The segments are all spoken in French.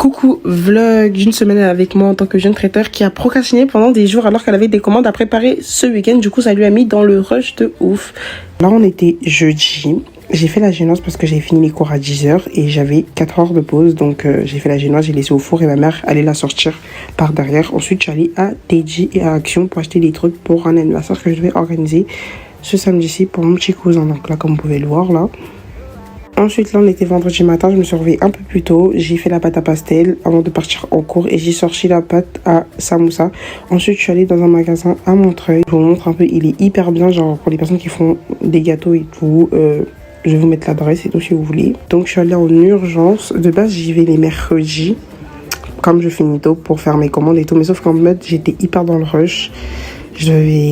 Coucou, vlog d'une semaine avec moi en tant que jeune traiteur qui a procrastiné pendant des jours alors qu'elle avait des commandes à préparer ce week-end. Du coup, ça lui a mis dans le rush de ouf. Là, on était jeudi. J'ai fait la génoise parce que j'ai fini les cours à 10h et j'avais 4 heures de pause. Donc, j'ai fait la génoise, j'ai laissé au four et ma mère allait la sortir par derrière. Ensuite, je suis allée à TJ et à Action pour acheter des trucs pour un anniversaire que je devais organiser ce samedi-ci pour mon petit cousin. Donc là, comme vous pouvez le voir, là. Ensuite, là, on était vendredi matin, je me suis réveillée un peu plus tôt. J'ai fait la pâte à pastel avant de partir en cours et j'ai sorti la pâte à samoussa. Ensuite, je suis allée dans un magasin à Montreuil. Je vous montre un peu, il est hyper bien, genre pour les personnes qui font des gâteaux et tout. Je vais vous mettre l'adresse et tout si vous voulez. Donc, je suis allée en urgence. De base, j'y vais les mercredis, comme je finis tôt pour faire mes commandes et tout. Mais sauf qu'en mode, j'étais hyper dans le rush.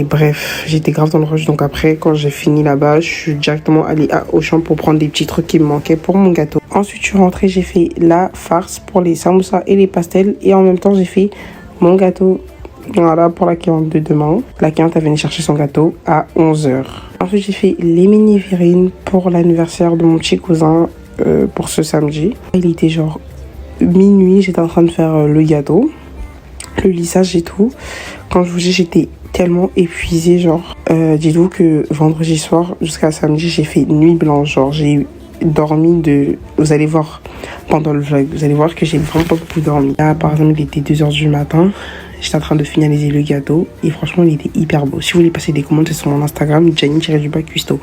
Bref, j'étais grave dans le rush. Donc après, quand j'ai fini là-bas, je suis directement allée à Auchan pour prendre des petits trucs qui me manquaient pour mon gâteau. Ensuite, je suis rentrée, j'ai fait la farce pour les samoussas et les pastels. Et en même temps, j'ai fait mon gâteau, voilà, pour la cliente de demain. La cliente, elle venait chercher son gâteau à 11h. Ensuite, j'ai fait les mini-virines pour l'anniversaire de mon petit cousin pour ce samedi. Il était genre minuit, j'étais en train de faire le gâteau, le lissage et tout. Quand je vous dis, j'étais tellement épuisée, genre dites-vous que vendredi soir jusqu'à samedi j'ai fait nuit blanche, genre j'ai dormi vous allez voir pendant le vlog, vous allez voir que j'ai vraiment pas beaucoup dormi. Là par exemple il était 2h du matin, j'étais en train de finaliser le gâteau et franchement il était hyper beau. Si vous voulez passer des commandes, c'est sur mon Instagram, Jenny-Cuisto.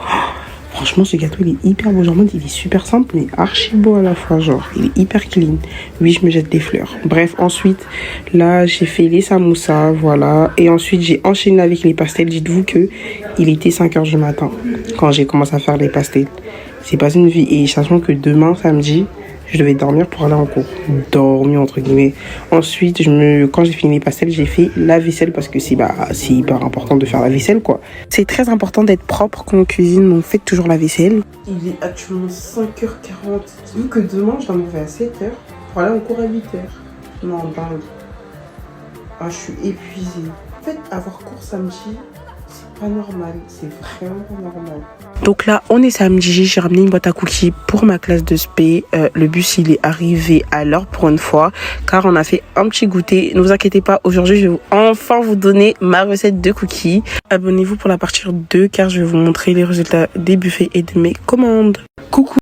Franchement, ce gâteau, il est hyper beau. Genre, il est super simple, mais archi beau à la fois. Genre, il est hyper clean. Oui, je me jette des fleurs. Bref, ensuite, là, j'ai fait les samoussas, voilà. Et ensuite, j'ai enchaîné avec les pastels. Dites-vous que il était 5h du matin quand j'ai commencé à faire les pastels. C'est pas une vie. Et sachant que demain, samedi, je devais dormir pour aller en cours. Dormir, entre guillemets. Ensuite, quand j'ai fini les pastels, j'ai fait la vaisselle parce que c'est hyper important de faire la vaisselle, quoi. C'est très important d'être propre quand on cuisine, donc faites toujours la vaisselle. Il est actuellement 5h40. Vu que demain, je dois me lever à 7h pour aller en cours à 8h. Non, dingue. Ah, je suis épuisée. En fait, avoir cours samedi, c'est pas normal. C'est vraiment pas normal. Donc là, on est samedi, j'ai ramené une boîte à cookies pour ma classe de spé. Le bus, il est arrivé à l'heure pour une fois, car on a fait un petit goûter. Ne vous inquiétez pas, aujourd'hui, je vais enfin vous donner ma recette de cookies. Abonnez-vous pour la partie 2, car je vais vous montrer les résultats des buffets et de mes commandes. Coucou!